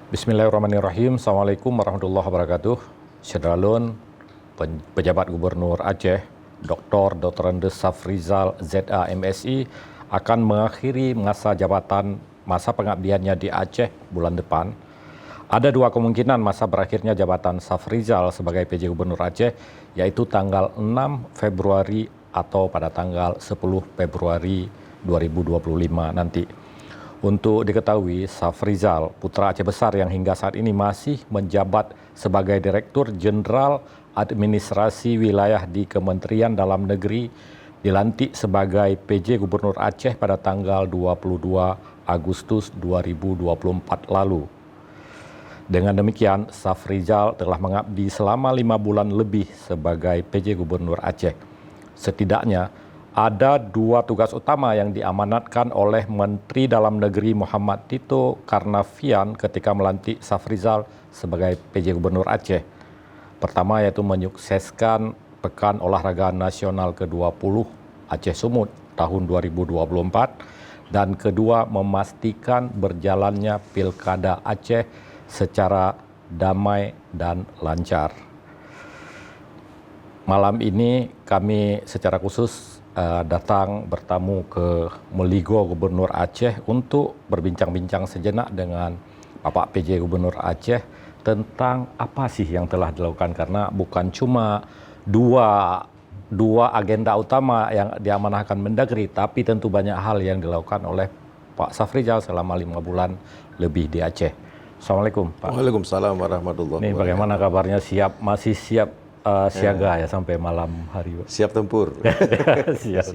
Bismillahirrahmanirrahim. Assalamualaikum warahmatullahi wabarakatuh. Syederalun, Pejabat Gubernur Aceh, Dr. Andes Safrizal ZA MSI akan mengakhiri masa jabatan masa pengabdiannya di Aceh bulan depan. Ada dua kemungkinan masa berakhirnya jabatan Safrizal sebagai PJ Gubernur Aceh, yaitu tanggal 6 Februari atau pada tanggal 10 Februari 2025 nanti. Untuk diketahui, Safrizal, putra Aceh Besar yang hingga saat ini masih menjabat sebagai Direktur Jenderal Administrasi Wilayah di Kementerian Dalam Negeri, dilantik sebagai PJ Gubernur Aceh pada tanggal 22 Agustus 2024 lalu. Dengan demikian, Safrizal telah mengabdi selama 5 bulan lebih sebagai PJ Gubernur Aceh. Setidaknya, ada dua tugas utama yang diamanatkan oleh Menteri Dalam Negeri Muhammad Tito Karnavian ketika melantik Safrizal sebagai PJ Gubernur Aceh. Pertama yaitu menyukseskan Pekan Olahraga Nasional ke-20 Aceh Sumut tahun 2024 dan kedua memastikan berjalannya Pilkada Aceh secara damai dan lancar. Malam ini kami secara khusus datang bertamu ke Meligo Gubernur Aceh untuk berbincang-bincang sejenak dengan Bapak PJ Gubernur Aceh tentang apa sih yang telah dilakukan, karena bukan cuma dua agenda utama yang diamanahkan Mendagri, tapi tentu banyak hal yang dilakukan oleh Pak Safrizal selama 5 bulan lebih di Aceh. Assalamualaikum Pak. Waalaikumsalam warahmatullahi wabarakatuh. Ini bagaimana kabarnya, masih siap siaga ya sampai malam hari? Siap tempur. Siap.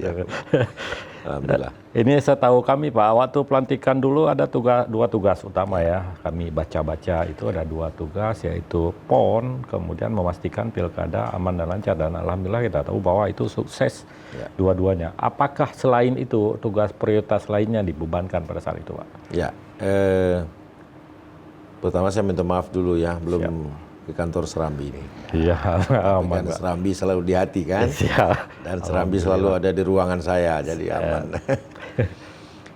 Alhamdulillah. Ini saya tahu kami Pak, waktu pelantikan dulu ada dua tugas utama ya. Kami baca-baca itu ada 2 tugas, yaitu PON, kemudian memastikan pilkada aman dan lancar, dan alhamdulillah kita tahu bahwa itu sukses dua-duanya. Apakah selain itu tugas prioritas lainnya dibebankan pada saat itu Pak? Ya, pertama saya minta maaf dulu ya, belum ke kantor Serambi ini. Iya, aman. Serambi selalu di hati kan, dan Serambi selalu ada di ruangan saya, jadi aman.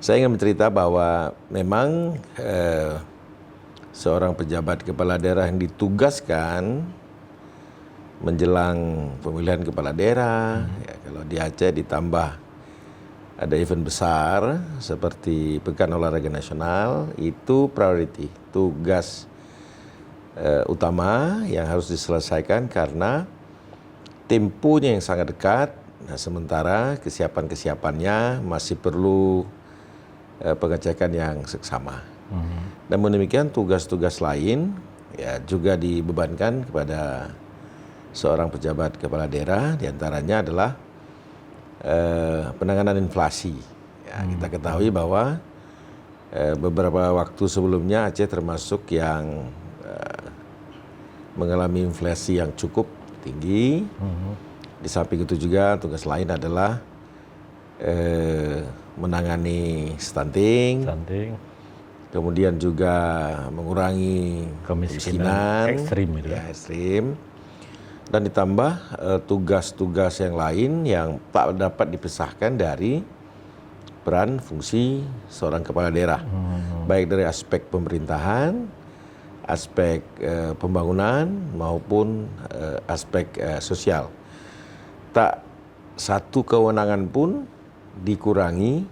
Saya ingin bercerita bahwa memang seorang pejabat kepala daerah yang ditugaskan menjelang pemilihan kepala daerah, ya, kalau di Aceh ditambah ada event besar seperti Pekan Olahraga Nasional, itu priority, tugas utama yang harus diselesaikan karena temponya yang sangat dekat. Nah, sementara kesiapannya masih perlu pengecekan yang seksama. Namun demikian tugas-tugas lain ya juga dibebankan kepada seorang pejabat kepala daerah, diantaranya adalah penanganan inflasi. Ya, kita ketahui bahwa beberapa waktu sebelumnya Aceh termasuk yang mengalami inflasi yang cukup tinggi. Di samping itu juga tugas lain adalah menangani stunting, kemudian juga mengurangi kemiskinan ekstrim, ekstrim, dan ditambah tugas-tugas yang lain yang tak dapat dipisahkan dari peran fungsi seorang kepala daerah, baik dari aspek pemerintahan, aspek pembangunan maupun aspek sosial. Tak satu kewenangan pun dikurangi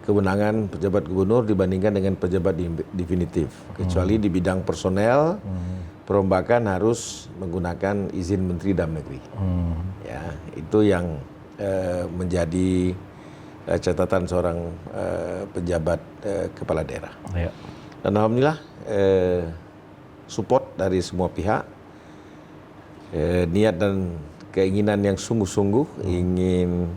kewenangan pejabat gubernur dibandingkan dengan pejabat definitif, kecuali di bidang personel, perombakan harus menggunakan izin Menteri Dalam Negeri. Ya, itu yang menjadi catatan seorang pejabat kepala daerah. Ya. Dan alhamdulillah support dari semua pihak, niat dan keinginan yang sungguh-sungguh ingin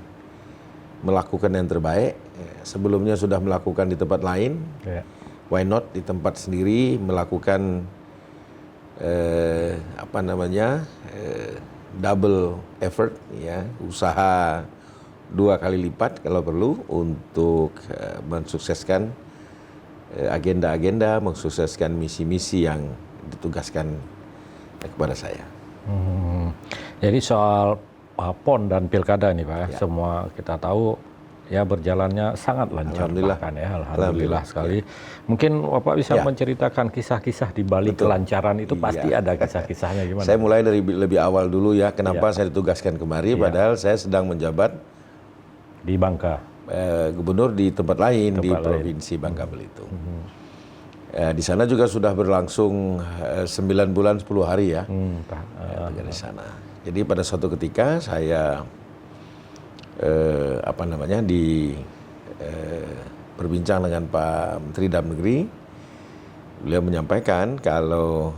melakukan yang terbaik. Sebelumnya sudah melakukan di tempat lain, why not di tempat sendiri melakukan double effort, ya, usaha 2 kali lipat kalau perlu untuk mensukseskan agenda-agenda, mensukseskan misi-misi yang ditugaskan kepada saya. Jadi soal PON dan pilkada nih Pak, semua kita tahu ya berjalannya sangat lancar Alhamdulillah. bahkan ya, alhamdulillah sekali. Mungkin Bapak bisa Ya. menceritakan kisah-kisah di balik kelancaran itu, pasti ada kisah-kisahnya gimana? Saya mulai dari lebih awal dulu ya, kenapa saya ditugaskan kemari, padahal saya sedang menjabat Di Bangka. gubernur di tempat lain di lain. Provinsi Bangka Belitung. Di sana juga sudah berlangsung 9 bulan 10 hari ya, di sana. Jadi pada suatu ketika saya berbincang dengan Pak Menteri Dalam Negeri, beliau menyampaikan kalau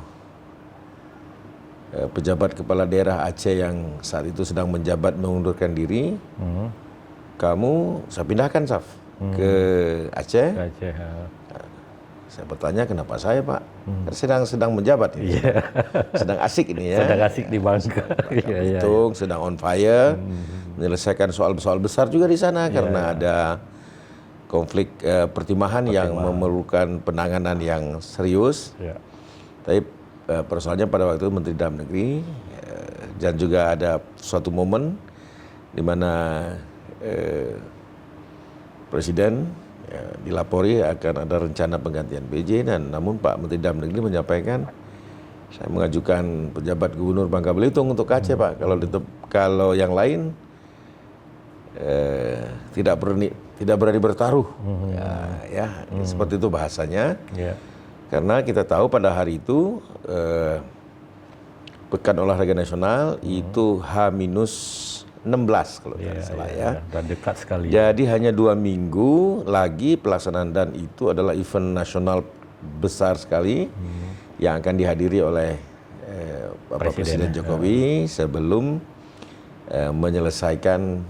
pejabat kepala daerah Aceh yang saat itu sedang menjabat mengundurkan diri, kamu saya pindahkan Saf ke Aceh. Aceh. Saya bertanya kenapa saya Pak? Kan sedang menjabat ini, sedang asik ini ya. Sedang asik di Bangka. Hitung, sedang on fire, menyelesaikan soal-soal besar juga di sana karena ada konflik pertimahan yang memerlukan penanganan yang serius. Tapi persoalannya pada waktu itu Menteri Dalam Negeri dan juga ada suatu momen di mana Presiden dilapori akan ada rencana penggantian PJ, dan namun Pak Menteri Dalam Negeri menyampaikan saya mengajukan pejabat Gubernur Bangka Belitung untuk Aceh Pak. Kalau yang lain tidak berani bertaruh, seperti itu bahasanya. Karena kita tahu pada hari itu Pekan Olahraga Nasional itu H-16 kalau tidak salah ya. Dan dekat sekali. Jadi hanya 2 minggu lagi pelaksanaan, dan itu adalah event nasional besar sekali yang akan dihadiri oleh Bapak Presiden Jokowi sebelum menyelesaikan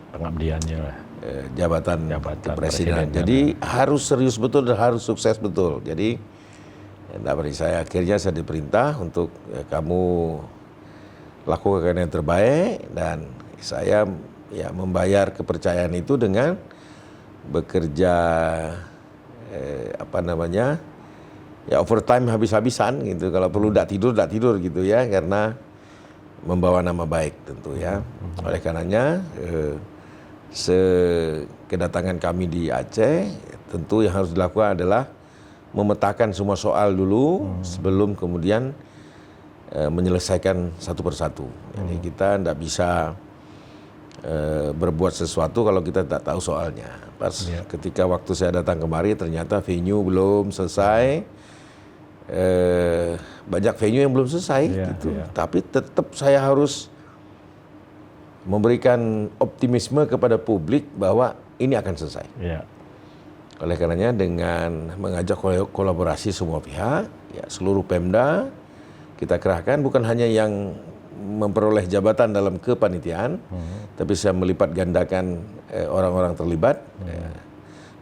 pengabdiannya jabatan presiden. Jadi harus serius betul dan harus sukses betul. Jadi akhirnya saya diperintah untuk kamu lakukan yang terbaik, dan saya membayar kepercayaan itu dengan bekerja overtime habis-habisan gitu. Kalau perlu tidak tidur gitu ya, karena membawa nama baik tentu ya. Oleh karenanya kedatangan kami di Aceh, tentu yang harus dilakukan adalah memetakan semua soal dulu sebelum kemudian menyelesaikan satu persatu. Jadi kita tidak bisa berbuat sesuatu kalau kita tidak tahu soalnya. Pas ketika waktu saya datang kemari ternyata venue belum selesai, banyak venue yang belum selesai gitu. Tapi tetap saya harus memberikan optimisme kepada publik bahwa ini akan selesai. Oleh karenanya dengan mengajak kolaborasi semua pihak, seluruh Pemda kita kerahkan, bukan hanya yang memperoleh jabatan dalam kepanitiaan, tapi saya melipat gandakan orang-orang terlibat,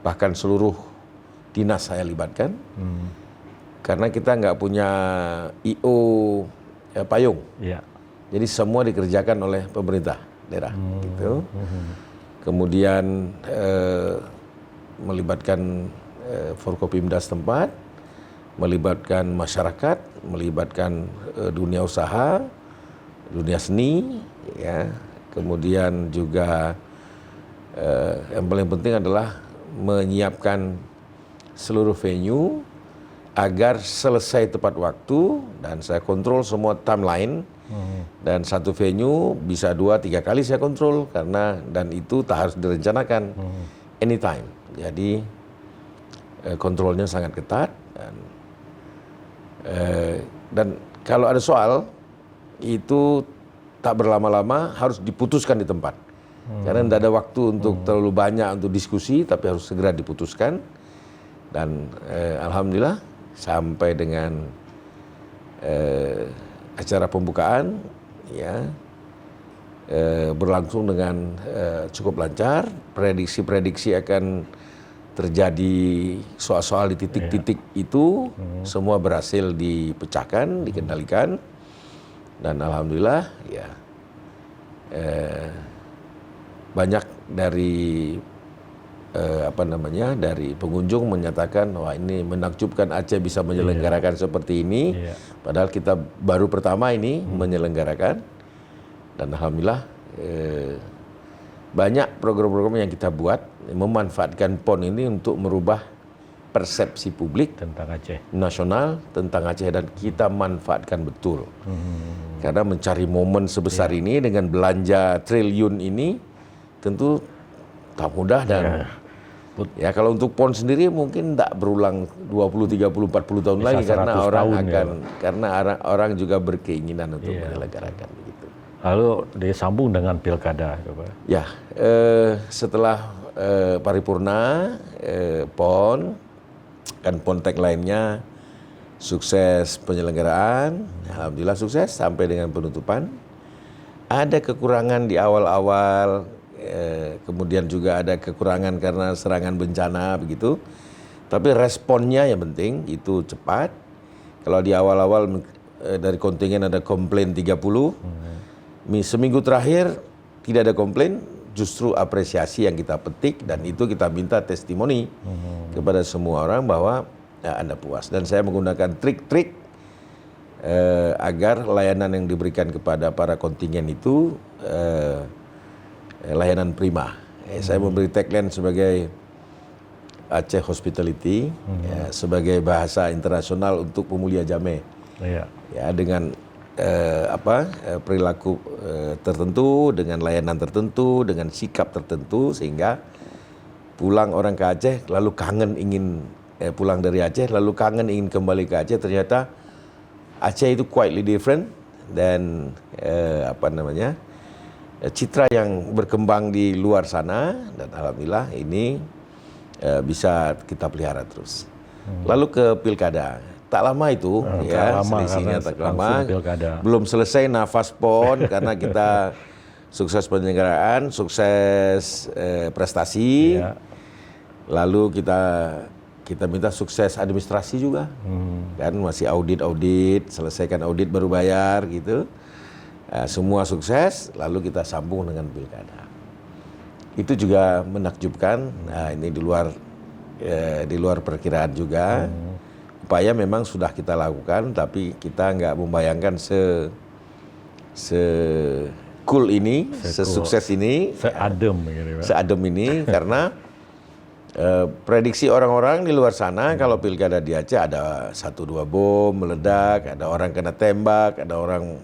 bahkan seluruh dinas saya libatkan, karena kita nggak punya IO payung, jadi semua dikerjakan oleh pemerintah daerah, gitu. Kemudian melibatkan Forkopimda setempat, melibatkan masyarakat, melibatkan dunia usaha, dunia seni, ya. Kemudian juga yang paling penting adalah menyiapkan seluruh venue agar selesai tepat waktu, dan saya kontrol semua timeline. Dan satu venue bisa 2-3 kali saya kontrol, karena dan itu tak harus direncanakan anytime. Jadi kontrolnya sangat ketat, dan kalau ada soal itu tak berlama-lama, harus diputuskan di tempat. Karena tidak ada waktu untuk terlalu banyak untuk diskusi, tapi harus segera diputuskan. Dan alhamdulillah sampai dengan acara pembukaan berlangsung dengan cukup lancar. Prediksi-prediksi akan terjadi soal-soal di titik-titik itu semua berhasil dipecahkan, dikendalikan, dan alhamdulillah banyak dari dari pengunjung menyatakan wah ini menakjubkan Aceh bisa menyelenggarakan seperti ini, padahal kita baru pertama ini menyelenggarakan, dan alhamdulillah banyak program-program yang kita buat memanfaatkan PON ini untuk merubah persepsi publik Tentang Aceh. nasional tentang Aceh, dan kita manfaatkan betul. Karena mencari momen sebesar ini dengan belanja triliun ini tentu tak mudah, dan ya kalau untuk PON sendiri mungkin tak berulang 20, 30, 40 tahun Bisa lagi, karena 100 orang tahun, akan karena orang juga berkeinginan untuk menyelenggarakan begitu. Lalu disambung dengan pilkada, Pak. Ya, setelah paripurna PON kan PON tagline-nya sukses penyelenggaraan, alhamdulillah sukses sampai dengan penutupan. Ada kekurangan di awal-awal, kemudian juga ada kekurangan karena serangan bencana begitu. Tapi responnya yang penting itu cepat. Kalau di awal-awal dari kontingen ada komplain 30, seminggu terakhir tidak ada komplain, justru apresiasi yang kita petik, dan itu kita minta testimoni kepada semua orang bahwa Anda puas. Dan saya menggunakan trik-trik agar layanan yang diberikan kepada para kontingen itu layanan prima. Saya memberi tagline sebagai Aceh Hospitality, sebagai bahasa internasional untuk pemulia Jameh. Ya, dengan perilaku tertentu, dengan layanan tertentu, dengan sikap tertentu, sehingga pulang orang ke Aceh lalu kangen ingin pulang dari Aceh lalu kangen ingin kembali ke Aceh. Ternyata Aceh itu quietly different, dan citra yang berkembang di luar sana, dan alhamdulillah ini bisa kita pelihara terus. Lalu ke pilkada. Tak lama itu, selisihnya tak lama. Belum selesai nafas PON karena kita sukses penyelenggaraan, sukses prestasi. Lalu kita minta sukses administrasi juga. Kan masih audit, selesaikan audit baru bayar gitu. Semua sukses, lalu kita sambung dengan pilkada. Itu juga menakjubkan. Nah, ini di luar perkiraan juga. Upaya memang sudah kita lakukan, tapi kita nggak membayangkan cool ini, sesukses ini, seadem ini, karena prediksi orang-orang di luar sana kalau pilkada di Aceh ada 1-2 bom meledak, ada orang kena tembak, ada orang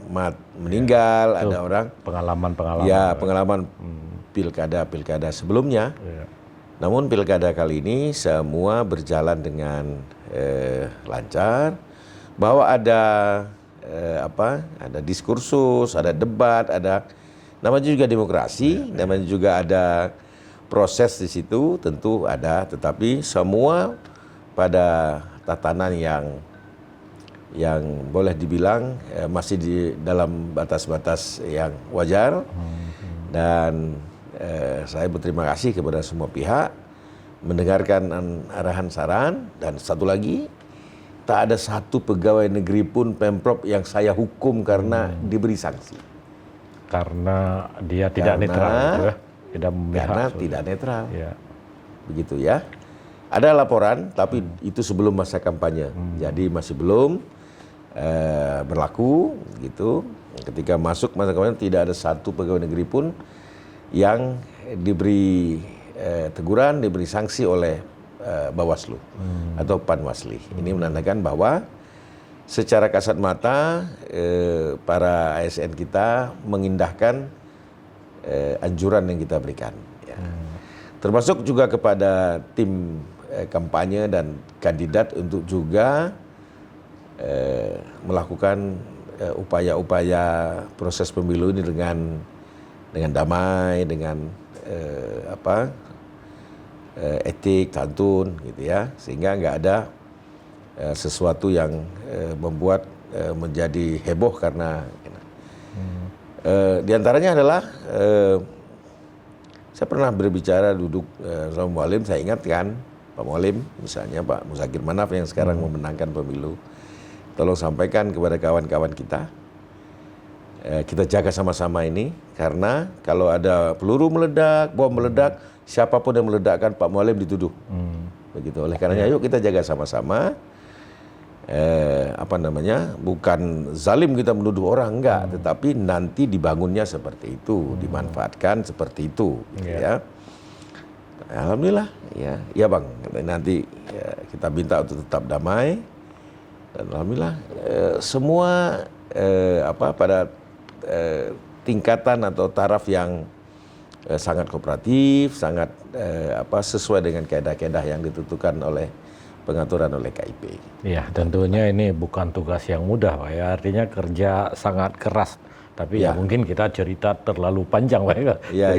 meninggal, ada orang pengalaman pilkada pilkada sebelumnya. Namun pilkada kali ini semua berjalan dengan lancar, bahwa ada diskursus, ada debat, namanya juga demokrasi, namanya juga ada proses di situ, tentu ada, tetapi semua pada tatanan yang boleh dibilang masih di dalam batas-batas yang wajar. Dan saya berterima kasih kepada semua pihak mendengarkan arahan saran. Dan satu lagi, tak ada satu pegawai negeri pun Pemprov yang saya hukum karena diberi sanksi. Karena dia tidak netral, tidak memihak. Karena tidak netral, begitu ya. Ada laporan, tapi itu sebelum masa kampanye, jadi masih belum berlaku gitu. Ketika masuk masa kampanye tidak ada satu pegawai negeri pun yang diberi teguran, diberi sanksi oleh Bawaslu atau Panwasli. Ini menandakan bahwa secara kasat mata para ASN kita mengindahkan anjuran yang kita berikan. Termasuk juga kepada tim kampanye dan kandidat untuk juga melakukan upaya-upaya proses pemilu ini dengan damai, dengan etik, santun, gitu ya, sehingga nggak ada sesuatu yang membuat menjadi heboh karena di antaranya adalah saya pernah berbicara duduk sama Mualim, saya ingatkan Pak Mualim, misalnya Pak Muzakir Manaf yang sekarang memenangkan pemilu, tolong sampaikan kepada kawan-kawan kita jaga sama-sama ini, karena kalau ada peluru meledak, bom meledak, siapapun yang meledakkan Pak Mualim dituduh. Begitu. Oleh karenanya yuk kita jaga sama-sama. bukan zalim kita menuduh orang, enggak, tetapi nanti dibangunnya seperti itu, dimanfaatkan seperti itu, gitu ya. Alhamdulillah, ya Bang, nanti kita minta untuk tetap damai, dan alhamdulillah semua pada tingkatan atau taraf yang sangat kooperatif, sangat sesuai dengan kaedah-kaedah yang ditentukan oleh pengaturan oleh KIP. Iya, tentunya ini bukan tugas yang mudah, Pak ya. Artinya kerja sangat keras. Tapi ya mungkin kita cerita terlalu panjang, Pak ya.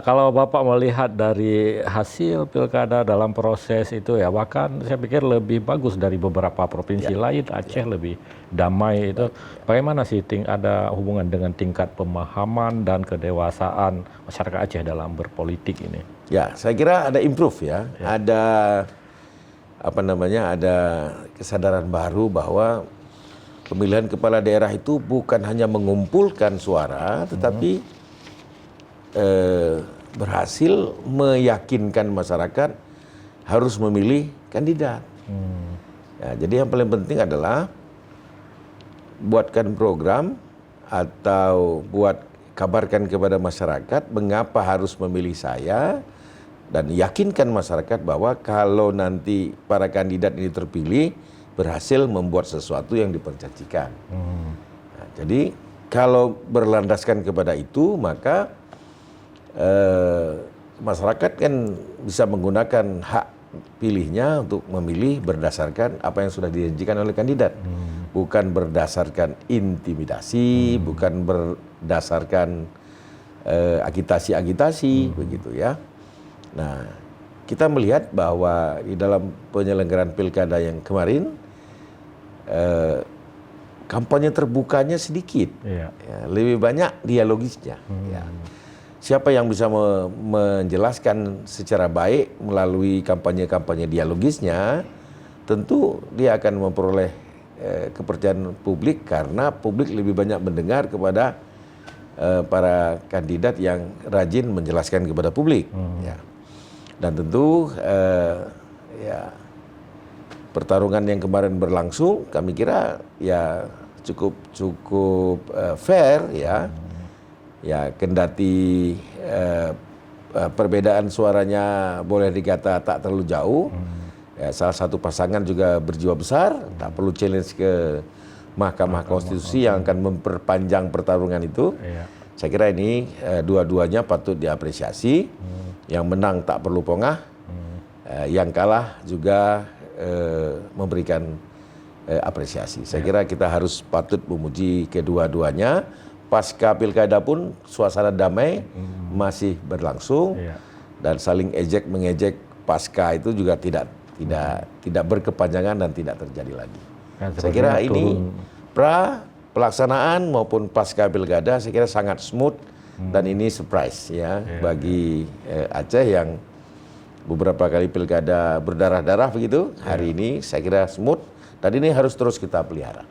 Kalau Bapak melihat dari hasil pilkada dalam proses itu ya, bahkan saya pikir lebih bagus dari beberapa provinsi lain. Aceh lebih damai itu. Bagaimana sih ada hubungan dengan tingkat pemahaman dan kedewasaan masyarakat Aceh dalam berpolitik ini? Ya, saya kira ada improve ya. Ada ada kesadaran baru bahwa pemilihan kepala daerah itu bukan hanya mengumpulkan suara, tetapi berhasil meyakinkan masyarakat harus memilih kandidat. Ya, jadi yang paling penting adalah buatkan program atau kabarkan kepada masyarakat mengapa harus memilih saya, dan yakinkan masyarakat bahwa kalau nanti para kandidat ini terpilih, berhasil membuat sesuatu yang diperjanjikan. Nah, jadi kalau berlandaskan kepada itu, maka masyarakat kan bisa menggunakan hak pilihnya untuk memilih berdasarkan apa yang sudah dijanjikan oleh kandidat. Bukan berdasarkan intimidasi, bukan berdasarkan agitasi-agitasi, begitu ya. Nah, kita melihat bahwa di dalam penyelenggaraan pilkada yang kemarin, kampanye terbukanya sedikit, lebih banyak dialogisnya. Siapa yang bisa menjelaskan secara baik melalui kampanye-kampanye dialogisnya, tentu dia akan memperoleh kepercayaan publik, karena publik lebih banyak mendengar kepada para kandidat yang rajin menjelaskan kepada publik. Dan tentu pertarungan yang kemarin berlangsung, kami kira ya cukup fair ya. Ya, kendati perbedaan suaranya boleh dikata tak terlalu jauh. Ya, salah satu pasangan juga berjiwa besar, tak perlu challenge ke Mahkamah Konstitusi yang akan memperpanjang pertarungan itu. Saya kira ini dua-duanya patut diapresiasi. Yang menang tak perlu pongah, yang kalah juga memberikan apresiasi. Saya kira kita harus patut memuji kedua-duanya. Pasca pilkada pun suasana damai masih berlangsung, dan saling ejek mengejek pasca itu juga tidak berkepanjangan dan tidak terjadi lagi. Saya kira ini pelaksanaan maupun pasca pilkada saya kira sangat smooth. Dan ini surprise ya bagi Aceh yang beberapa kali pilkada berdarah-darah begitu. Hari ini saya kira smooth, dan ini harus terus kita pelihara.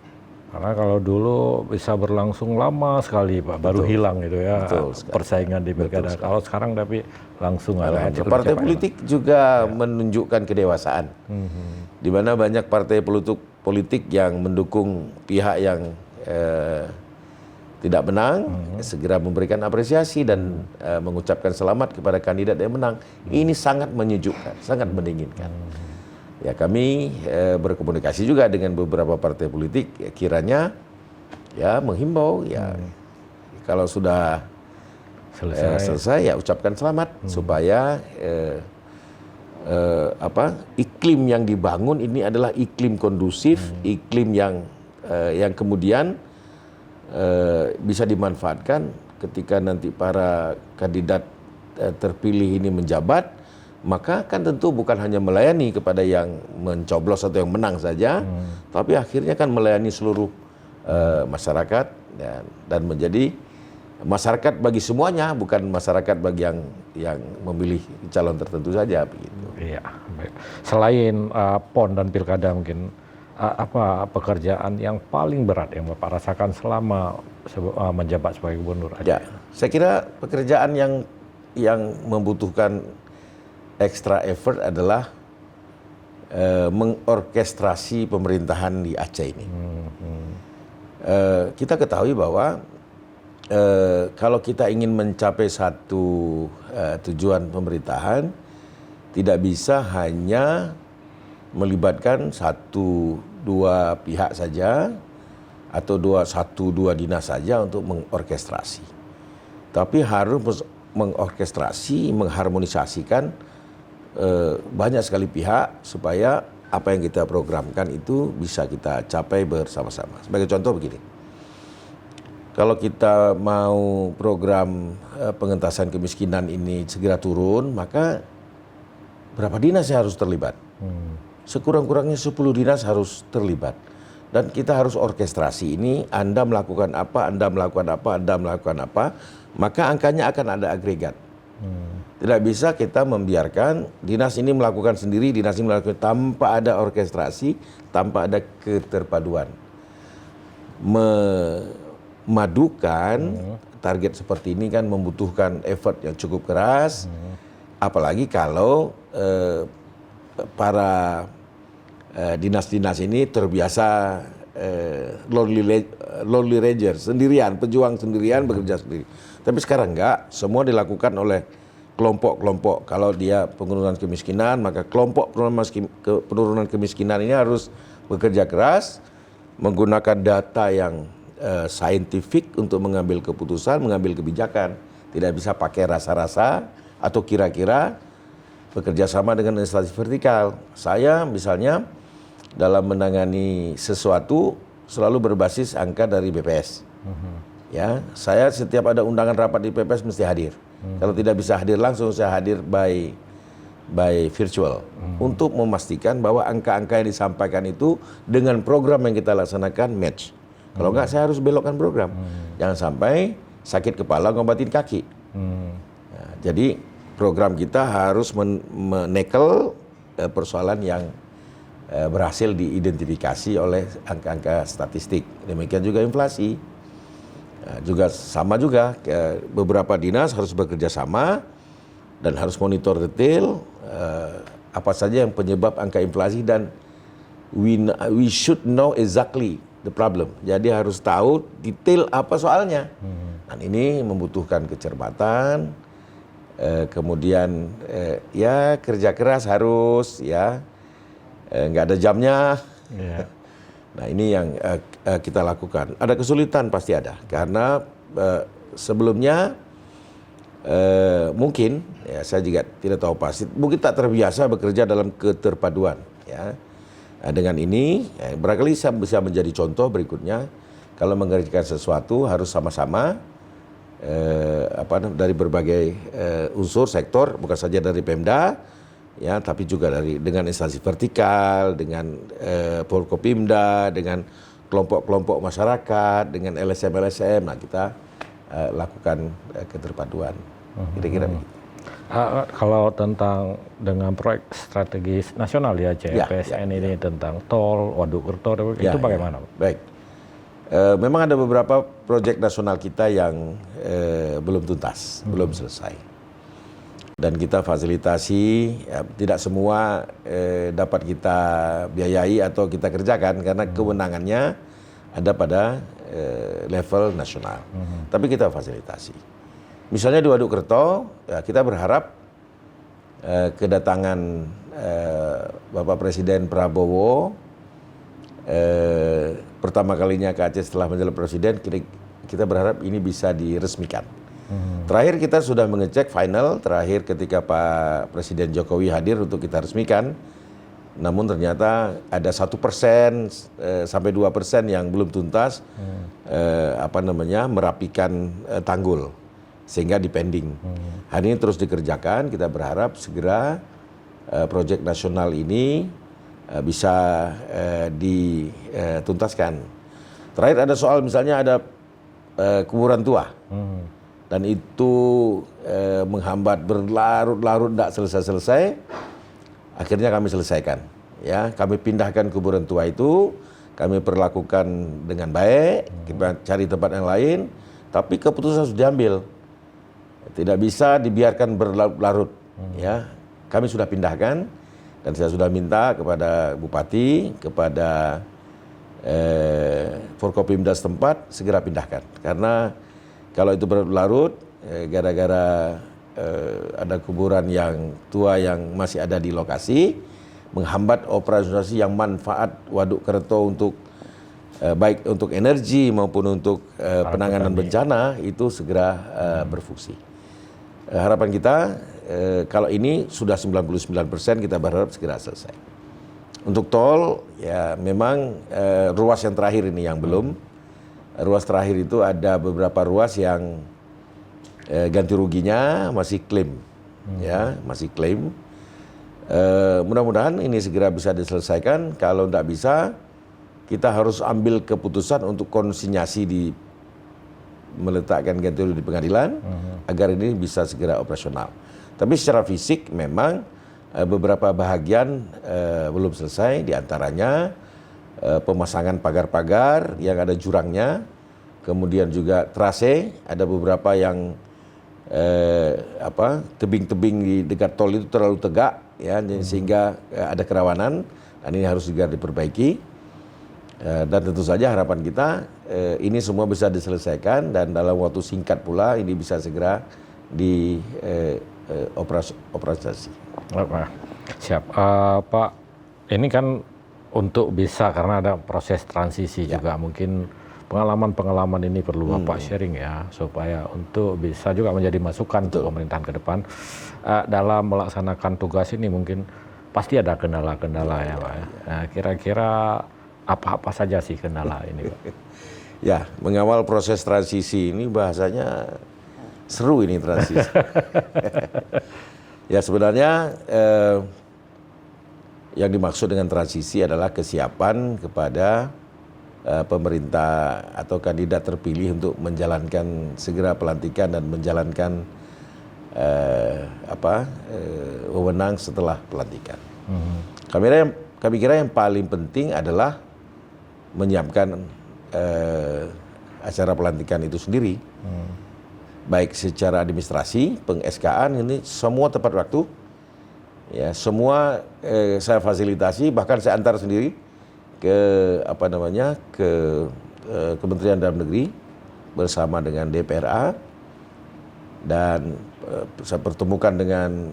Karena kalau dulu bisa berlangsung lama sekali, Pak, baru hilang gitu ya persaingan di pilkada. Kalau sekarang tapi langsung ada. Partai politik juga menunjukkan kedewasaan. Di mana banyak partai politik yang mendukung pihak yang tidak menang, segera memberikan apresiasi dan mengucapkan selamat kepada kandidat yang menang. Ini sangat menyejukkan, sangat mendinginkan. Ya, kami berkomunikasi juga dengan beberapa partai politik, kiranya ya menghimbau ya kalau sudah selesai ya ucapkan selamat supaya iklim yang dibangun ini adalah iklim kondusif, iklim yang kemudian bisa dimanfaatkan ketika nanti para kandidat terpilih ini menjabat, maka kan tentu bukan hanya melayani kepada yang mencoblos atau yang menang saja, tapi akhirnya kan melayani seluruh masyarakat dan menjadi masyarakat bagi semuanya, bukan masyarakat bagi yang memilih calon tertentu saja begitu. Iya, baik. Selain PON dan pilkada, mungkin apa pekerjaan yang paling berat yang Bapak rasakan selama menjabat sebagai gubernur Aceh? Ya, saya kira pekerjaan yang membutuhkan extra effort adalah mengorkestrasi pemerintahan di Aceh ini. Kita ketahui bahwa kalau kita ingin mencapai satu tujuan pemerintahan, tidak bisa hanya melibatkan satu dua pihak saja atau satu dua dinas saja untuk mengorkestrasi. Tapi harus mengorkestrasi, mengharmonisasikan banyak sekali pihak supaya apa yang kita programkan itu bisa kita capai bersama-sama. Sebagai contoh begini, kalau kita mau program pengentasan kemiskinan ini segera turun, maka berapa dinas yang harus terlibat? Sekurang-kurangnya 10 dinas harus terlibat. Dan kita harus orkestrasi ini, Anda melakukan apa, Anda melakukan apa, Anda melakukan apa, maka angkanya akan ada agregat. Tidak bisa kita membiarkan dinas ini melakukan sendiri, dinas ini melakukan tanpa ada orkestrasi, tanpa ada keterpaduan. Memadukan target seperti ini kan membutuhkan effort yang cukup keras, apalagi kalau para dinas-dinas ini terbiasa lonely ranger, sendirian, pejuang sendirian, bekerja sendiri. Tapi sekarang enggak, semua dilakukan oleh kelompok-kelompok. Kalau dia penurunan kemiskinan, maka kelompok penurunan kemiskinan ini harus bekerja keras, menggunakan data yang saintifik untuk mengambil keputusan, mengambil kebijakan. Tidak bisa pakai rasa-rasa atau kira-kira, bekerja sama dengan instansi vertikal. Saya misalnya dalam menangani sesuatu selalu berbasis angka dari BPS. Ya, saya setiap ada undangan rapat di BPS mesti hadir. Kalau tidak bisa hadir langsung, saya hadir by virtual untuk memastikan bahwa angka-angka yang disampaikan itu dengan program yang kita laksanakan match. Kalau enggak, saya harus belokkan program. Jangan sampai sakit kepala ngobatin kaki. Nah, jadi program kita harus menekel persoalan yang berhasil diidentifikasi oleh angka-angka statistik. Demikian juga inflasi. Juga sama juga, beberapa dinas harus bekerja sama dan harus monitor detail apa saja yang penyebab angka inflasi, dan we should know exactly the problem. Jadi harus tahu detail apa soalnya. Dan ini membutuhkan kecermatan, kemudian ya kerja keras harus, ya nggak ada jamnya. Yeah. Nah ini yang kita lakukan. Ada kesulitan pasti ada, karena sebelumnya mungkin, ya saya juga tidak tahu pasti, mungkin tak terbiasa bekerja dalam keterpaduan. Ya. Nah, dengan ini barangkali bisa menjadi contoh berikutnya, kalau mengerjakan sesuatu harus sama-sama dari berbagai unsur sektor, bukan saja dari Pemda, ya, tapi juga dengan instansi vertikal, dengan Forkopimda, dengan kelompok-kelompok masyarakat, dengan LSM. Nah, kita lakukan keterpaduan. Kira-kira begitu. Kalau tentang dengan proyek strategis nasional ya, PSN ini tentang tol, Waduk Kerto, itu bagaimana? Baik. Memang ada beberapa proyek nasional kita yang belum tuntas, belum selesai. Dan kita fasilitasi, ya, tidak semua dapat kita biayai atau kita kerjakan karena kewenangannya ada pada level nasional. Tapi kita fasilitasi. Misalnya di Waduk Kerto, ya, kita berharap kedatangan Bapak Presiden Prabowo pertama kalinya ke Aceh setelah menjabat presiden, kita berharap ini bisa diresmikan. Terakhir kita sudah mengecek final terakhir ketika Pak Presiden Jokowi hadir untuk kita resmikan. Namun ternyata ada 1% sampai 2% yang belum tuntas merapikan tanggul sehingga dipending. Hari ini terus dikerjakan. Kita berharap segera proyek nasional ini bisa dituntaskan. Terakhir ada soal misalnya ada kuburan tua. Dan itu menghambat berlarut-larut tidak selesai-selesai. Akhirnya kami selesaikan. Ya, kami pindahkan kuburan tua itu, kami perlakukan dengan baik, kita cari tempat yang lain, tapi keputusan sudah diambil. Tidak bisa dibiarkan berlarut-larut. Ya, kami sudah pindahkan Dan saya sudah minta kepada Bupati, kepada Forkopimda setempat segera pindahkan. Karena kalau itu berlarut, gara-gara ada kuburan yang tua yang masih ada di lokasi, menghambat operasi yang manfaat Waduk Kerto untuk baik untuk energi maupun untuk penanganan bencana itu segera berfungsi. Harapan kita kalau ini sudah 99% kita berharap segera selesai. Untuk tol ya memang ruas yang terakhir ini yang belum. Ruas terakhir itu ada beberapa ruas yang ganti ruginya masih klaim, ya masih klaim. Mudah-mudahan ini segera bisa diselesaikan. Kalau tidak bisa, kita harus ambil keputusan untuk konsinyasi meletakkan ganti rugi di pengadilan agar ini bisa segera operasional. Tapi secara fisik memang beberapa bahagian belum selesai, diantaranya pemasangan pagar-pagar yang ada jurangnya, kemudian juga trase, ada beberapa yang tebing-tebing di dekat tol itu terlalu tegak, ya, sehingga ada kerawanan, dan ini harus juga diperbaiki. Dan tentu saja harapan kita ini semua bisa diselesaikan dan dalam waktu singkat pula ini bisa segera di operasi. Siap, Pak. Ini kan untuk bisa karena ada proses transisi juga, mungkin pengalaman ini perlu Bapak sharing ya, supaya untuk bisa juga menjadi masukan untuk pemerintahan ke depan dalam melaksanakan tugas ini. Mungkin pasti ada kendala-kendala ya Pak. Nah, kira-kira apa saja sih kendala ini Pak? Ya, mengawal proses transisi ini bahasanya seru ini transisi. Ya sebenarnya yang dimaksud dengan transisi adalah kesiapan kepada pemerintah atau kandidat terpilih untuk menjalankan segera pelantikan dan menjalankan wewenang setelah pelantikan. Kami kira yang paling penting adalah menyiapkan acara pelantikan itu sendiri. Baik secara administrasi, peng-SK-an ini semua tepat waktu, ya semua saya fasilitasi, bahkan saya antar sendiri ke Kementerian Dalam Negeri bersama dengan DPRA, dan saya pertemukan dengan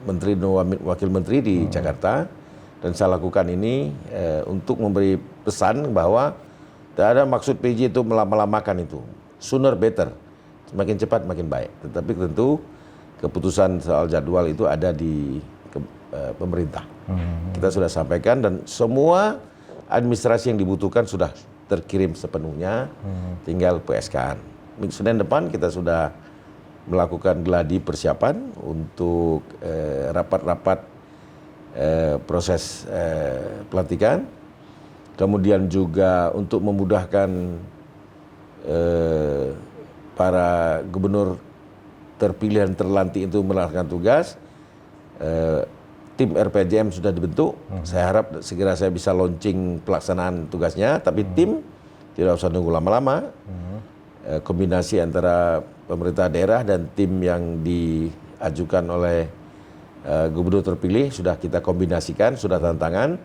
Menteri dan Wakil Menteri di Jakarta, dan saya lakukan ini untuk memberi pesan bahwa tidak ada maksud PJ itu melama-lamakan itu. Sooner better, semakin cepat makin baik. Tetapi tentu keputusan soal jadwal itu ada di pemerintah. Kita sudah sampaikan dan semua administrasi yang dibutuhkan sudah terkirim sepenuhnya, tinggal PSK-an. Senin depan kita sudah melakukan gladi persiapan untuk rapat-rapat proses pelantikan, kemudian juga untuk memudahkan para gubernur terpilih dan terlantik itu melaksanakan tugas. Tim RPJM sudah dibentuk. Saya harap segera saya bisa launching pelaksanaan tugasnya, tapi tim tidak usah nunggu lama-lama. Kombinasi antara pemerintah daerah dan tim yang diajukan oleh gubernur terpilih sudah kita kombinasikan, sudah tantangan,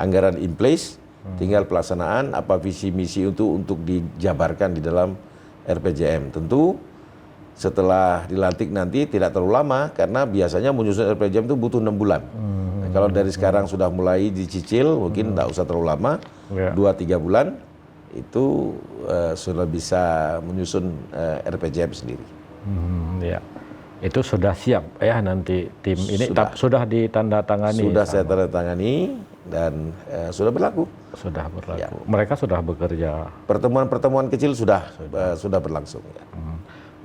anggaran in place. Tinggal pelaksanaan apa visi misi untuk dijabarkan di dalam RPJM. Tentu setelah dilantik nanti tidak terlalu lama, karena biasanya menyusun RPJM itu butuh 6 bulan. Nah, kalau dari sekarang sudah mulai dicicil, mungkin tidak usah terlalu lama, 2-3 bulan itu sudah bisa menyusun RPJM sendiri. Ya. Itu sudah siap ya nanti tim ini sudah ditandatangani. Sudah saya tandatangani dan sudah berlaku. Sudah berlaku. Ya. Mereka sudah bekerja. Pertemuan-pertemuan kecil sudah berlangsung. Ya.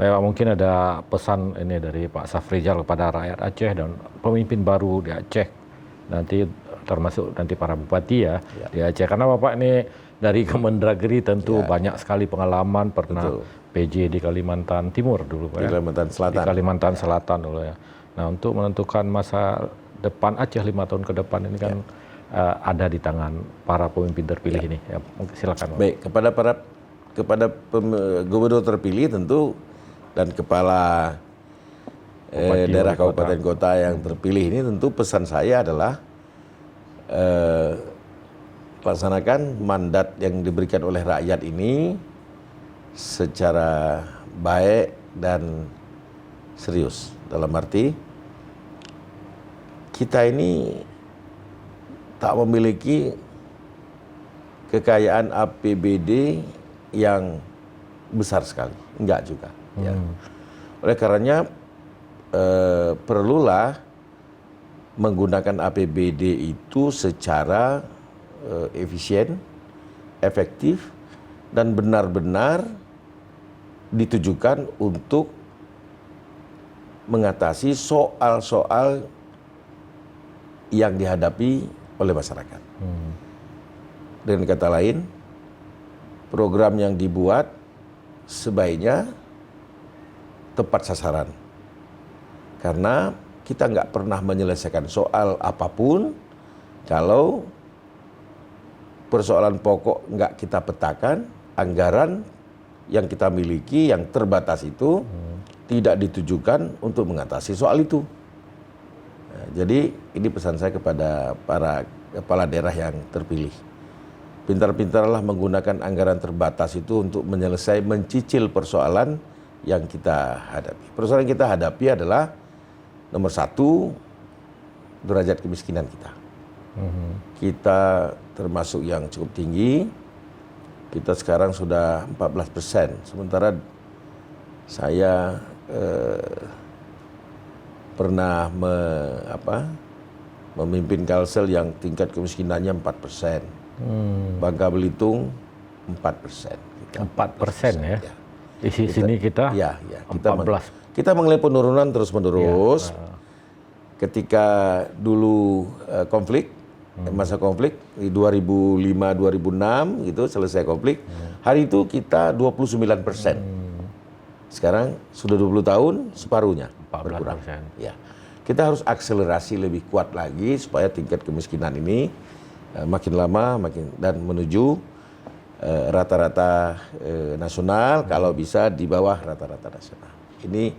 Memang mungkin ada pesan ini dari Pak Safrizal kepada rakyat Aceh dan pemimpin baru di Aceh, nanti termasuk nanti para bupati ya di Aceh. Karena Bapak ini dari Kemendagri tentu banyak sekali pengalaman, pernah PJ di Kalimantan Timur dulu Pak, di Kalimantan Selatan. Di Kalimantan Selatan dulu ya. Nah, untuk menentukan masa depan Aceh 5 tahun ke depan ini kan ada di tangan para pemimpin terpilih ini. Ya, silakan. Baik, kepada gubernur terpilih tentu dan kepala daerah kabupaten kota yang terpilih ini, tentu pesan saya adalah laksanakan mandat yang diberikan oleh rakyat ini secara baik dan serius. Dalam arti kita ini tak memiliki kekayaan APBD yang besar sekali, enggak juga. Ya. Oleh karenanya perlulah menggunakan APBD itu secara efisien, efektif, dan benar-benar ditujukan untuk mengatasi soal-soal yang dihadapi oleh masyarakat. Dengan kata lain, program yang dibuat sebaiknya tepat sasaran. Karena kita nggak pernah menyelesaikan soal apapun kalau persoalan pokok nggak kita petakan, anggaran yang kita miliki yang terbatas itu tidak ditujukan untuk mengatasi soal itu. Nah, jadi ini pesan saya kepada para kepala daerah yang terpilih. Pintar-pintarlah menggunakan anggaran terbatas itu untuk mencicil persoalan yang kita hadapi. Persoalan yang kita hadapi adalah nomor satu, derajat kemiskinan kita. Kita termasuk yang cukup tinggi. Kita sekarang sudah 14%. Sementara saya pernah memimpin Kalsel yang tingkat kemiskinannya 4%. Bangka Belitung 4%. 4% ya? Di sini kita, ya, 14. Kita mengalami penurunan terus-menerus. Ketika dulu konflik, masa konflik di 2005-2006 gitu selesai konflik, hari itu kita 29%. Sekarang sudah 20 tahun, separuhnya berkurang. Ya. Kita harus akselerasi lebih kuat lagi supaya tingkat kemiskinan ini makin lama dan menuju rata-rata nasional, kalau bisa di bawah rata-rata nasional. Ini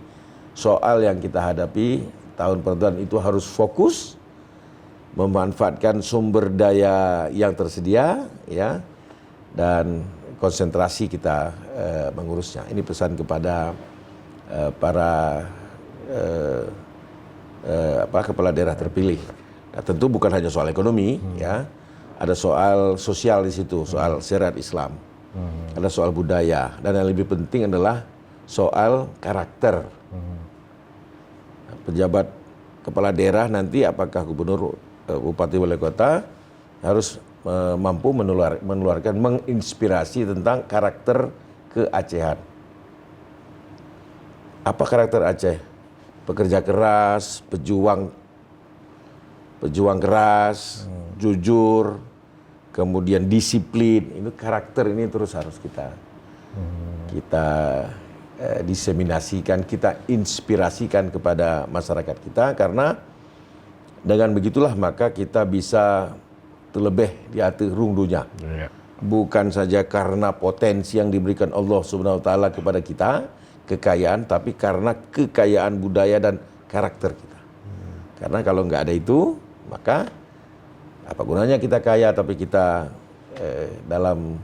soal yang kita hadapi tahun pertengahan itu harus fokus memanfaatkan sumber daya yang tersedia, ya, dan konsentrasi kita mengurusnya. Ini pesan kepada para kepala daerah terpilih. Nah, tentu bukan hanya soal ekonomi, ya, ada soal sosial di situ, soal syariat Islam, ada soal budaya, dan yang lebih penting adalah soal karakter. Pejabat kepala daerah nanti, apakah gubernur, bupati, wali kota, harus mampu menularkan, menginspirasi tentang karakter keacehan. Apa karakter Aceh? Pekerja keras, pejuang keras, jujur, kemudian disiplin. Ini karakter ini terus harus kita diseminasikan, kita inspirasikan kepada masyarakat kita, karena dengan begitulah maka kita bisa terlebih di hati rung dunia. Bukan saja karena potensi yang diberikan Allah Subhanahu wa taala kepada kita, kekayaan, tapi karena kekayaan budaya dan karakter kita. Karena kalau nggak ada itu, maka apa gunanya kita kaya tapi kita dalam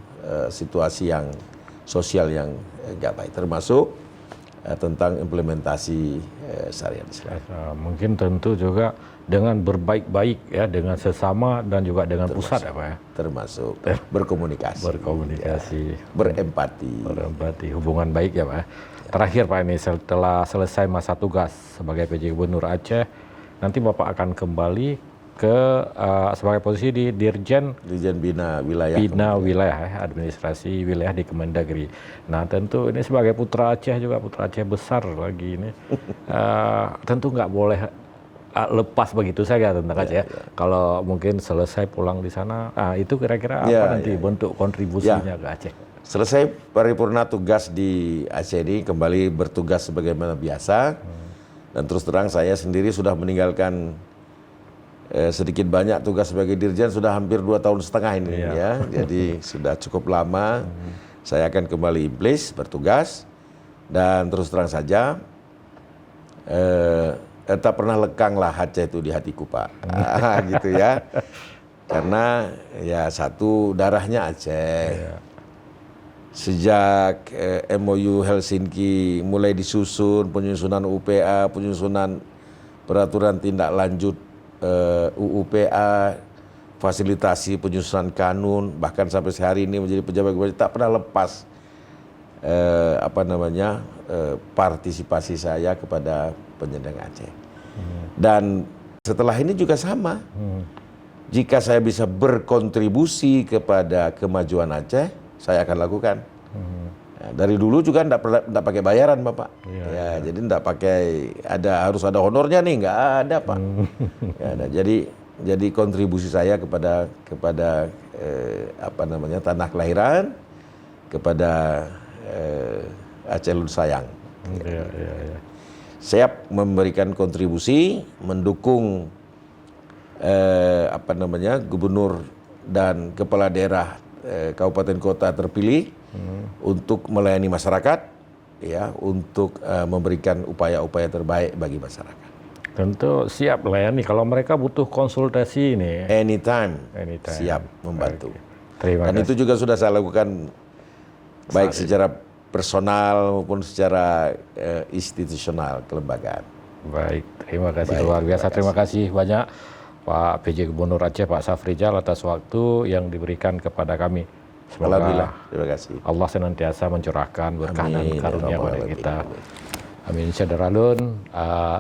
situasi yang sosial yang nggak baik, termasuk tentang implementasi syariat Islam. Mungkin tentu juga dengan berbaik-baik ya, dengan sesama dan juga dengan pusat, ya Pak ya. Termasuk berkomunikasi, berempati, hubungan baik ya Pak ya. Terakhir Pak, ini setelah selesai masa tugas sebagai PJ Gubernur Aceh, nanti Bapak akan kembali ke sebagai posisi di Dirjen Bina Wilayah, Administrasi Wilayah di Kemendagri. Nah tentu ini sebagai putra Aceh juga, putra Aceh besar lagi ini, tentu nggak boleh lepas begitu saja tentang Aceh. Kalau mungkin selesai pulang di sana, itu kira-kira apa nanti bentuk kontribusinya ke Aceh? Selesai paripurna tugas di Aceh ini, kembali bertugas sebagaimana biasa. Dan terus terang saya sendiri sudah meninggalkan sedikit banyak tugas sebagai dirjen, sudah hampir 2,5 tahun ini ya. Jadi sudah cukup lama. Saya akan kembali in place bertugas, dan terus terang saja tak pernah lekang lah Aceh itu di hatiku Pak, gitu ya. Karena ya satu darahnya Aceh. Sejak MOU Helsinki mulai disusun, penyusunan UPA, penyusunan peraturan tindak lanjut UUPA, fasilitasi penyusunan kanun, bahkan sampai sehari ini menjadi pejabat gubernur tak pernah lepas partisipasi saya kepada penyandang Aceh. Dan setelah ini juga sama. Jika saya bisa berkontribusi kepada kemajuan Aceh, saya akan lakukan. Ya, dari dulu juga enggak pakai bayaran Bapak. Jadi enggak pakai harus ada honornya nih, enggak ada Pak. Jadi kontribusi saya kepada tanah kelahiran, kepada Aceh Lun Sayang. Siap memberikan kontribusi, mendukung gubernur dan kepala daerah kabupaten kota terpilih untuk melayani masyarakat, ya, untuk memberikan upaya-upaya terbaik bagi masyarakat. Tentu siap melayani kalau mereka butuh konsultasi ini. Anytime. Siap membantu. Terima Dan kasih. itu juga sudah saya lakukan baik secara personal maupun secara institusional kelembagaan. Baik, terima kasih luar biasa. Terima kasih banyak Pak PJ Gubernur Aceh Pak Safrizal atas waktu yang diberikan kepada kami. Semoga Alhamdulillah, terima kasih. Allah senantiasa mencurahkan berkah dan Amin. karunia pada Amin. kita. Amin. Syadaralun,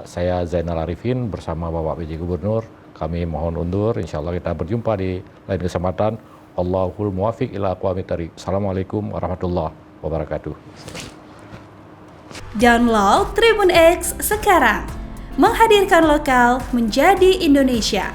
saya Zainal Arifin bersama Bapak PJ Gubernur. Kami mohon undur. Insya Allah kita berjumpa di lain kesempatan. Allahul muwafiq ila aqwamit thariq. Assalamualaikum warahmatullahi wabarakatuh. Download Tribun X sekarang. Menghadirkan lokal menjadi Indonesia.